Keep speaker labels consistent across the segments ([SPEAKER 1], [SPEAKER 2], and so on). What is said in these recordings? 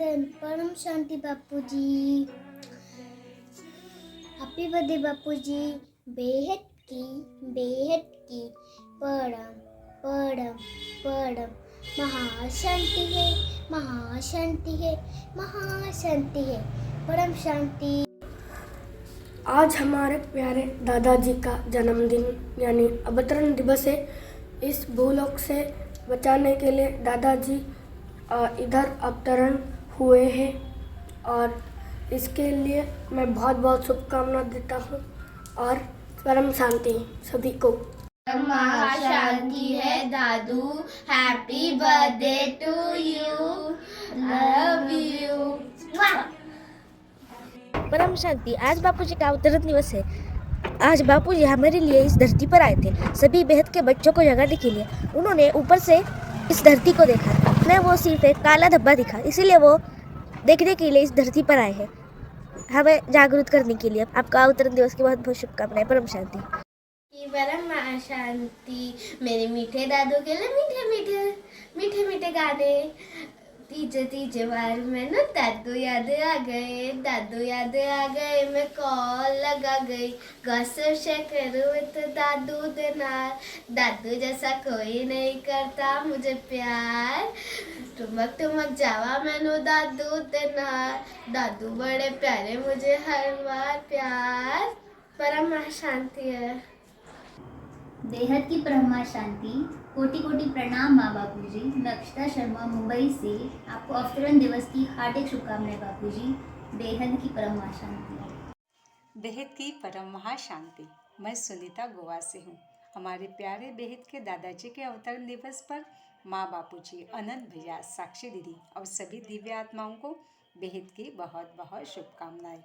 [SPEAKER 1] अभिनंदन। परम शांति बापूजी। Happy birthday बापूजी। बेहद की परम परम परम महाशांति है, महाशांति है, महाशांति है। परम शांति।
[SPEAKER 2] आज हमारे प्यारे दादाजी का जन्मदिन यानी अवतरण दिवस है। इस भूलोक से बचाने के लिए दादाजी इधर अवतरण हुए हैं और इसके लिए मैं बहुत बहुत शुभकामना देता हूँ और परम शांति सभी को।
[SPEAKER 1] महाशांति है दादू। Happy birthday to you. Love you.
[SPEAKER 3] परम शांति। आज बापूजी का अवतरण दिवस है। आज बापूजी हमारे लिए इस धरती पर आए थे, सभी बेहद के बच्चों को जगाने के लिए। उन्होंने ऊपर से इस धरती को देखा, न वो सिर्फ एक काला धब्बा दिखा, इसीलिए वो देखने के लिए इस धरती पर आए हैं, हमें जागरूक करने के लिए। आपका अवतरण दिवस की बहुत बहुत शुभकामनाएं। परम शांति।
[SPEAKER 1] परम शांति। मेरे मीठे दादू के लिए मीठे मीठे गाने। तीजे बार मैंने दादू याद आ गए, मैं कॉल लगा गई। गॉसिप से करूँ तो दादू देना, दादू जैसा कोई नहीं करता मुझे प्यार। ठुमक जावा मैनू दादू देना, दादू बड़े प्यारे मुझे हर बार प्यार। परम शांति है।
[SPEAKER 4] बेहद की ब्रह्मा शांति। कोटि कोटि प्रणाम माँ बापूजी। मैं अक्षता शर्मा मुंबई से आपको अवतरण दिवस की हार्दिक शुभकामनाएं बापूजी। बेहद की परम शांति।
[SPEAKER 5] बेहद की परम महाशांति। मैं सुनीता गोवा से हूँ। हमारे प्यारे बेहद के दादाजी के अवतरण दिवस पर माँ बापूजी, अनंत भैया, साक्षी दीदी और सभी दिव्य आत्माओं को बेहद की बहुत बहुत शुभकामनाएं।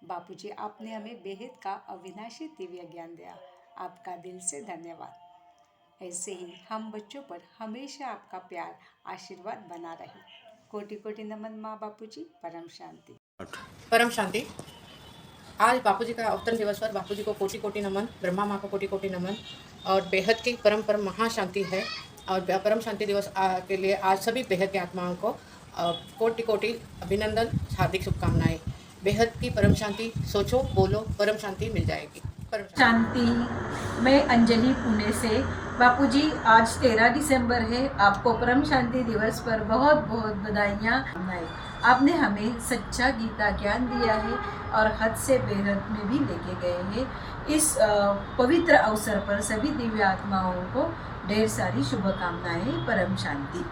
[SPEAKER 5] बापूजी, आपने हमें बेहद का अविनाशी दिव्य ज्ञान दिया, आपका दिल से धन्यवाद। ऐसे ही हम बच्चों पर हमेशा आपका प्यार आशीर्वाद बना रहे। कोटि कोटि नमन माँ बापूजी। परम शांति।
[SPEAKER 6] परम शांति। आज बापूजी का अवतरण दिवस पर बापूजी को कोटि कोटि नमन, ब्रह्मा माँ को कोटि कोटि नमन और बेहद की परम परम महाशांति है। और परम शांति दिवस के लिए आज सभी बेहद की आत्माओं को कोटि कोटि अभिनंदन, हार्दिक शुभकामनाएं। बेहद की परम शांति। सोचो बोलो, परम शांति मिल जाएगी। परम
[SPEAKER 7] शांति। मैं अंजलि पुणे से। बापूजी, आज 13 दिसंबर है। आपको परम शांति दिवस पर बहुत बहुत बधाइयाँ। आपने हमें सच्चा गीता ज्ञान दिया है और हद से बेहद में भी लेके गए हैं। इस पवित्र अवसर पर सभी दिव्य आत्माओं को ढेर सारी शुभकामनाएं। परम शांति।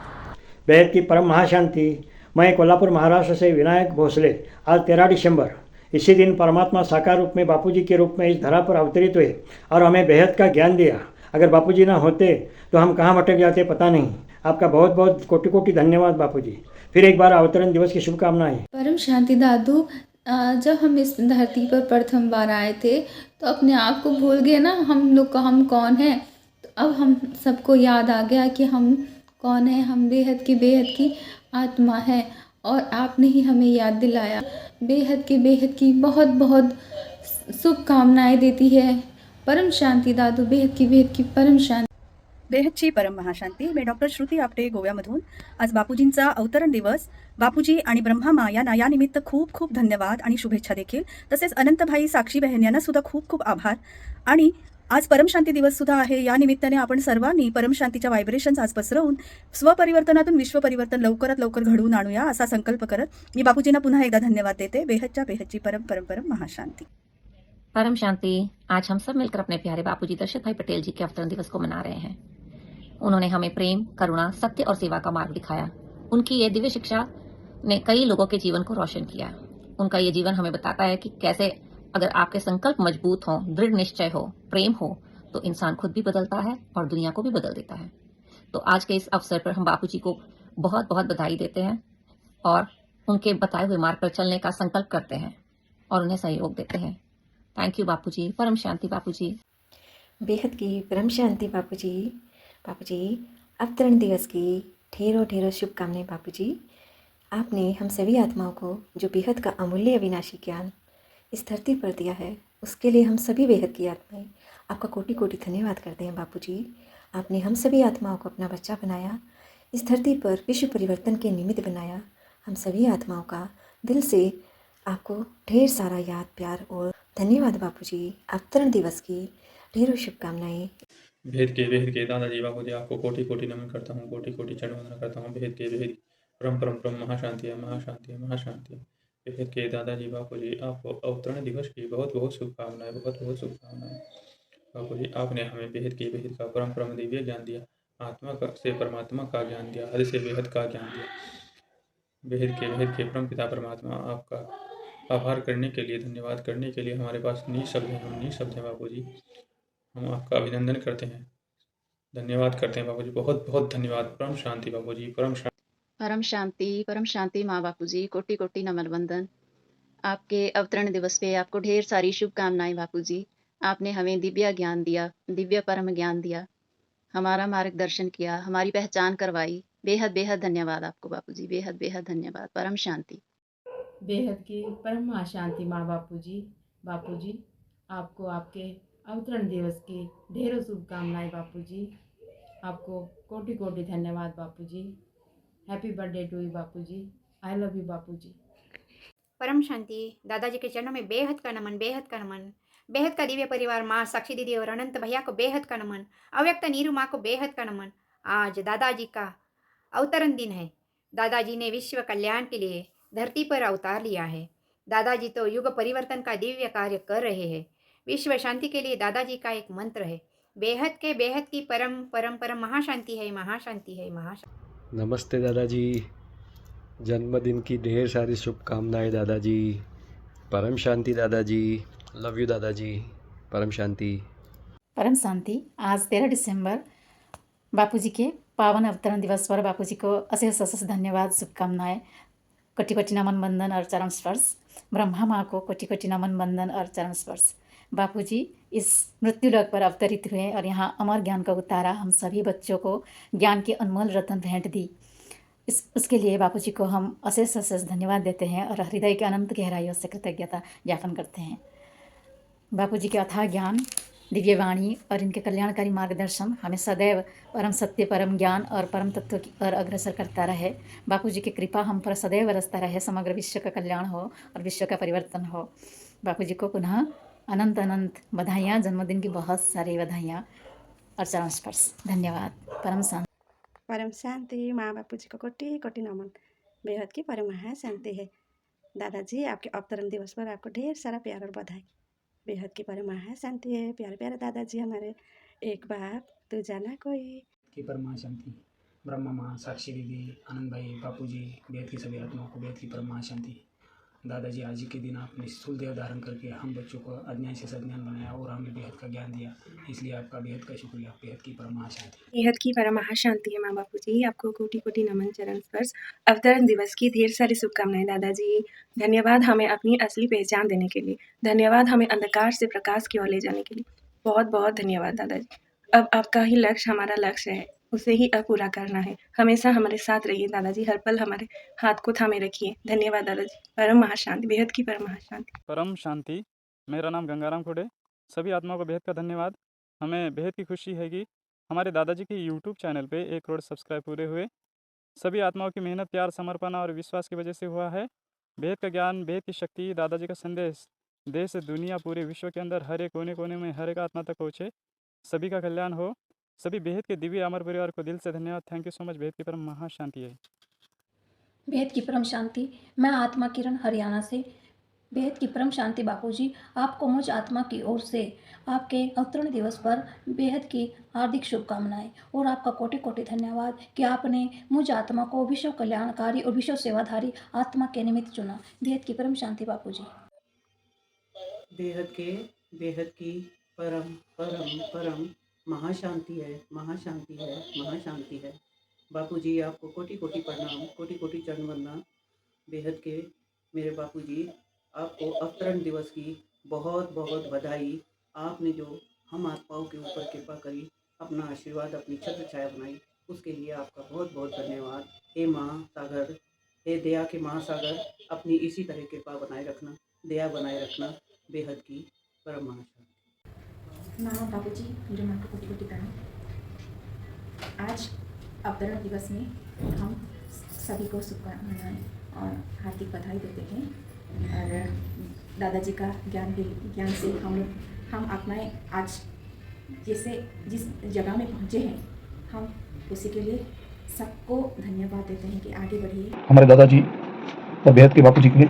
[SPEAKER 8] बेहद की परम महाशांति। मैं कोल्हापुर महाराष्ट्र से विनायक भोसले। आज 13 दिसंबर, इसी दिन परमात्मा साकार रूप में बापूजी के रूप में इस धरा पर अवतरित हुए और हमें बेहद का ज्ञान दिया। अगर बापूजी ना होते तो हम कहाँ भटक जाते पता नहीं। आपका बहुत बहुत कोटि कोटि धन्यवाद बापूजी। फिर एक बार अवतरण दिवस की शुभकामनाएं।
[SPEAKER 9] परम शांति दादू, जब हम इस धरती पर प्रथम बार आए थे तो अपने आप को भूल गए ना, हम लोग का हम कौन हैं। तो अब हम सबको याद आ गया कि हम कौन हैं। हम बेहद की आत्मा है और आपने ही हमें याद दिलाया। बेहद की बहुत बहुत शुभकामनाएं देती है। परम शांती दादू। बेहद की परम शांती।
[SPEAKER 10] बेहदची परम महाशांती. मी डॉक्टर श्रुती आपटे गोव्यामधून. आज बापूजींचा अवतरण दिवस. बापूजी आणि ब्रह्मा माँ या निमित्त खूप खूप धन्यवाद आणि शुभेच्छा देखील. तसेच अनंतभाई, साक्षी बहन यांना सुद्धा खूप खूप आभार. आणि आज परमशांती दिवस सुद्धा आहे. या निमित्ताने आपण सर्वांनी परमशांतीच्या व्हायब्रेशन्स आज पसरवून स्वपरिवर्तनातून विश्वपरिवर्तन लवकरात लवकर घडवून आणूया असा संकल्प करत मी बापूजींना पुन्हा एकदा धन्यवाद देते. बेहदची परम परम परम महाशांती.
[SPEAKER 11] परम शांति। आज हम सब मिलकर अपने प्यारे बापूजी दशरथ भाई पटेल जी के अवतरण दिवस को मना रहे हैं। उन्होंने हमें प्रेम, करुणा, सत्य और सेवा का मार्ग दिखाया। उनकी ये दिव्य शिक्षा ने कई लोगों के जीवन को रोशन किया। उनका ये जीवन हमें बताता है कि कैसे अगर आपके संकल्प मजबूत हों, दृढ़ निश्चय हो, प्रेम हो, तो इंसान खुद भी बदलता है और दुनिया को भी बदल देता है। तो आज के इस अवसर पर हम बापूजी को बहुत बहुत बधाई देते हैं और उनके बताए हुए मार्ग पर चलने का संकल्प करते हैं और उन्हें सहयोग देते हैं। Thank you Bapuji. परम शांति बापूजी।
[SPEAKER 12] बेहद की परम शांति बापूजी। बापूजी, अवतरण दिवस की ढेरों शुभकामनाएं बापूजी। आपने हम सभी आत्माओं को जो बेहद का अमूल्य अविनाशी ज्ञान इस धरती पर दिया है, उसके लिए हम सभी बेहद की आत्माएं आपका कोटि कोटि धन्यवाद करते हैं बापूजी। आपने हम सभी आत्माओं को अपना बच्चा बनाया, इस धरती पर विश्व परिवर्तन के निमित्त बनाया, हम सभी आत्माओं का दिल से आपको ढेर सारा याद प्यार और धन्यवाद बापूजी। अवतरण दिवस की ढेरों शुभकामनाएं।
[SPEAKER 13] भेद के दादाजी बापूजी आपको कोटि कोटि नमन करता हूँ, कोटि कोटि चरण वंदना करता हूँ। भेद के परम परम परम महाशांति है, महाशांति है, महाशांति है। भेद के दादाजी बापूजी आपको अवतरण दिवस की बहुत बहुत शुभकामनाएं, बहुत बहुत शुभकामनाएं। बापूजी आपने हमें भेद का परम परम दिव्य ज्ञान दिया, आत्मा का से परमात्मा का ज्ञान दिया, हद से बेहद का ज्ञान दिया। भेद के परम पिता परमात्मा आपका आभार करने के लिए, धन्यवाद करने के लिए हमारे पास निशब्द हैं, हम निशब्द हैं बापूजी। हम आपका अभिनंदन करते हैं, धन्यवाद करते हैं बापूजी, बहुत बहुत धन्यवाद। परम शांति बापूजी, परम शांति।
[SPEAKER 14] परम शांति माँ बापूजी, कोटि कोटि नमन वंदन। आपके अवतरण दिवस पे आपको ढेर सारी शुभकामनाएं बापूजी। आपने हमें दिव्य ज्ञान दिया, दिव्य परम ज्ञान दिया, हमारा मार्गदर्शन किया, हमारी पहचान करवाई। बेहद बेहद धन्यवाद आपको बापूजी, बेहद बेहद धन्यवाद। परम शांति।
[SPEAKER 15] बेहद की परम महाशांति माँ बापूजी। बापूजी आपको आपके अवतरण दिवस की ढेरों शुभकामनाएं बापूजी। आपको कोटि कोटि धन्यवाद Bapuji. Happy birthday to you Bapuji. I love you Bapuji.
[SPEAKER 16] परम शांति। दादाजी के चरणों में बेहद का नमन, बेहद का नमन। बेहद का दिव्य परिवार माँ साक्षी दीदी और अनंत भैया को बेहद का नमन। अव्यक्त नीरू माँ को बेहद का नमन। आज दादाजी का अवतरण दिन है। दादाजी ने विश्व कल्याण के लिए धरती पर अवतार लिया है। दादाजी तो युग परिवर्तन का दिव्य कार्य कर रहे हैं। विश्व शांति के लिए दादाजी का एक मंत्र है, बेहद की परम परम परम महाशांति है, महाशांति है, महाशांति।
[SPEAKER 17] नमस्ते दादाजी, जन्मदिन की ढेर सारी शुभकामनाएं दादाजी। परम शांति दादाजी, लव यू दादाजी, परम शांति।
[SPEAKER 18] परम शांति। आज 13 दिसंबर बापूजी के पावन अवतरण दिवस पर बापूजी को अशेष अशेष धन्यवाद, शुभकामनाएं, कोटि कोटि नमन वंदन और चरण स्पर्श। ब्रह्मा माँ को कोटि कोटि नमन वंदन और चरण स्पर्श। बापूजी इस मृत्युलोक पर अवतरित हुए और यहाँ अमर ज्ञान का उतारा, हम सभी बच्चों को ज्ञान की अनमोल रत्न भेंट दी। उसके लिए बापूजी को हम अशेष अशेष धन्यवाद देते हैं और हृदय के अनंत गहराइयों से कृतज्ञता ज्ञापन करते हैं। बापूजी के अथाह ज्ञान, दिव्य वाणी और इनके कल्याणकारी मार्गदर्शन हमें सदैव परम सत्य, परम ज्ञान और परम तत्व की ओर अग्रसर करता रहे। बापूजी की कृपा हम पर सदैव बरसता रहे। समग्र विश्व का कल्याण हो और विश्व का परिवर्तन हो। बापूजी को पुनः अनंत अनंत बधाइयाँ, जन्मदिन की बहुत सारी बधाइयाँ और चरण स्पर्श। धन्यवाद। परम शांति।
[SPEAKER 19] परम शांति माँ बापूजी को कोटि कोटि नमन। बेहद की परम महाशांति है। दादाजी आपके अवतरण दिवस पर आपको ढेर सारा प्यार और बधाई। बेहद की परम महाशांति है। प्यारे प्यारे दादाजी हमारे, एक बाप तू जाना कोई
[SPEAKER 20] की परम महाशांति। ब्रह्मा माँ, साक्षी दीदी, आनंद भाई, बापूजी, बेहद की सभी आत्माओं को बेहद की परम महाशांति। दादाजी आज के दिन आपने स्थूल देह धारण करके हम बच्चों को अज्ञान से सज्ञान बनाया और हमें बेहद का ज्ञान दिया, इसलिए आपका बेहद का शुक्रिया। बेहद की परम महाशांति।
[SPEAKER 19] बेहद की परम महाशांति है माँ बापूजी। आपको कोटि कोटि नमन, चरण स्पर्श। अवतरण दिवस की ढेर सारी शुभकामनाएं दादाजी। धन्यवाद हमें अपनी असली पहचान देने के लिए, धन्यवाद हमें अंधकार से प्रकाश की ओर ले जाने के लिए। बहुत बहुत धन्यवाद दादाजी। अब आपका ही लक्ष्य हमारा लक्ष्य है, उसे ही अब पूरा करना है। हमेशा हमारे साथ रहिए दादाजी, हर पल हमारे हाथ को थामे रखिए। धन्यवाद दादाजी। परम महाशांति। बेहद की परम महाशांति।
[SPEAKER 21] परम शांति। मेरा नाम गंगाराम खुड़े। सभी आत्माओं को बेहद का धन्यवाद। हमें बेहद की खुशी है कि हमारे दादाजी के यूट्यूब चैनल पे 1 करोड़ सब्सक्राइब पूरे हुए। सभी आत्माओं की मेहनत, प्यार, समर्पण और विश्वास की वजह से हुआ है। बेहद का ज्ञान, बेहद की शक्ति, दादाजी का संदेश देश, दुनिया, पूरे विश्व के अंदर हर एक कोने कोने में हर एक आत्मा तक पहुँचे। सभी का कल्याण हो। सभी बेहद के दिव्य अमर परिवार को दिल से धन्यवाद। Thank you so much. बेहद की परम महाशांति है।
[SPEAKER 22] बेहद की परम शांति। मैं आत्मा किरण हरियाणा से। बेहद की परम शांति बापूजी, आपको मुझ आत्मा की ओर से आपके अवतरण दिवस पर बेहद की हार्दिक शुभकामनाएं और आपका कोटि कोटि धन्यवाद कि आपने मुझ आत्मा को विश्व कल्याणकारी और विश्व सेवाधारी आत्मा के निमित्त चुना। बेहद की परम शांति बापूजी।
[SPEAKER 23] बेहद की परम परम परम महाशांति है, महाशांति है, महाशांति है। बापूजी आपको कोटि कोटि प्रणाम, कोटि कोटि चरण वंदना। बेहद के मेरे बापूजी, आपको अवतरण दिवस की बहुत बहुत बधाई। आपने जो हम आत्माओं के ऊपर कृपा करी, अपना आशीर्वाद, अपनी छत्र छाया बनाई, उसके लिए आपका बहुत बहुत धन्यवाद। हे महासागर, हे दया के महासागर, अपनी इसी तरह कृपा बनाए रखना, दया बनाए रखना। बेहद की परम महाशांति।
[SPEAKER 24] नमो बापूजी, मेरे मन को कोटि कोटि प्रणाम। आज अवतरण दिवस में हम सभी को शुभकामनाएं और हार्दिक बधाई देते हैं। और दादाजी का ज्ञान से हम आत्माएं आज जैसे जिस जगह में पहुँचे हैं, हम उसी के लिए सबको धन्यवाद देते हैं कि आगे बढ़िए।
[SPEAKER 1] हमारे दादाजी और बेहद के बापूजी के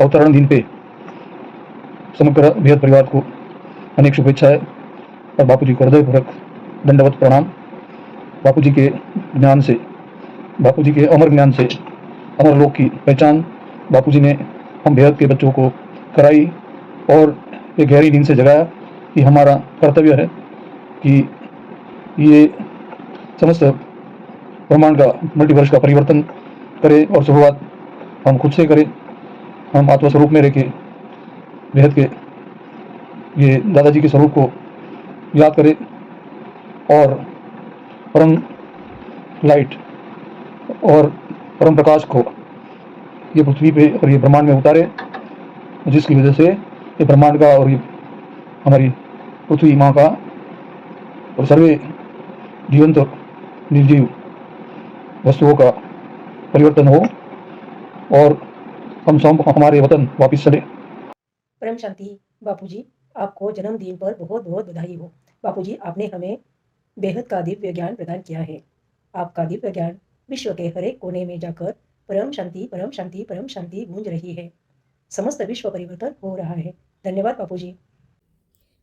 [SPEAKER 1] अवतरण दिन पे समग्र बेहद परिवार को अनेक शुभेच्छाएं और बापूजी को हृदयपूर्वक दंडवत प्रणाम। बापूजी के ज्ञान से, बापूजी के अमर ज्ञान से अमर लोक की पहचान बापूजी ने हम बेहद के बच्चों को कराई और ये गहरी नींद से जगाया कि हमारा कर्तव्य है कि ये समस्त ब्रह्मांड का मल्टीवर्स का परिवर्तन करें और शुरुआत हम खुद से करें। हम आत्मस्वरूप में रह के बेहद के ये दादाजी के स्वरूप को याद करें और परम लाइट और परम प्रकाश को ये पृथ्वी पे और ये ब्रह्मांड में उतारे, जिसकी वजह से ये ब्रह्मांड का और ये हमारी पृथ्वी माँ का और सर्वे जीवंत निर्जीव वस्तुओं का परिवर्तन हो और हम सब हमारे वतन वापस चले।
[SPEAKER 2] परम शांति बापूजी, आपको जन्मदिन पर बहुत बहुत बधाई हो। बापूजी, आपने हमें बेहद का दिव्य ज्ञान प्रदान किया है। आपका दिव्य ज्ञान विश्व के हर एक कोने में जाकर परम शांति परम शांति परम शांति गूंज रही है। समस्त विश्व परिवर्तन हो रहा है। धन्यवाद बापूजी।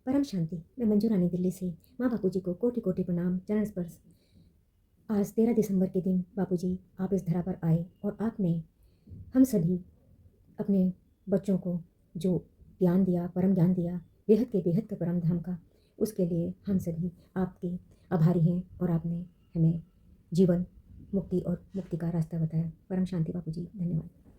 [SPEAKER 12] परम शांति। मैं मंजू रानी दिल्ली से। माँ बापूजी को कोटि कोटि प्रणाम, चरण स्पर्श। आज 13 दिसंबर के दिन बापूजी आप इस धरा पर आए और आपने हम सभी अपने बच्चों को जो ज्ञान दिया, परम ज्ञान दिया, बेहद के परम धाम का, उसके लिए हम सभी आपके आभारी हैं और आपने हमें जीवन, मुक्ति और मुक्ति का रास्ता बताया। परम शांति बापूजी, धन्यवाद।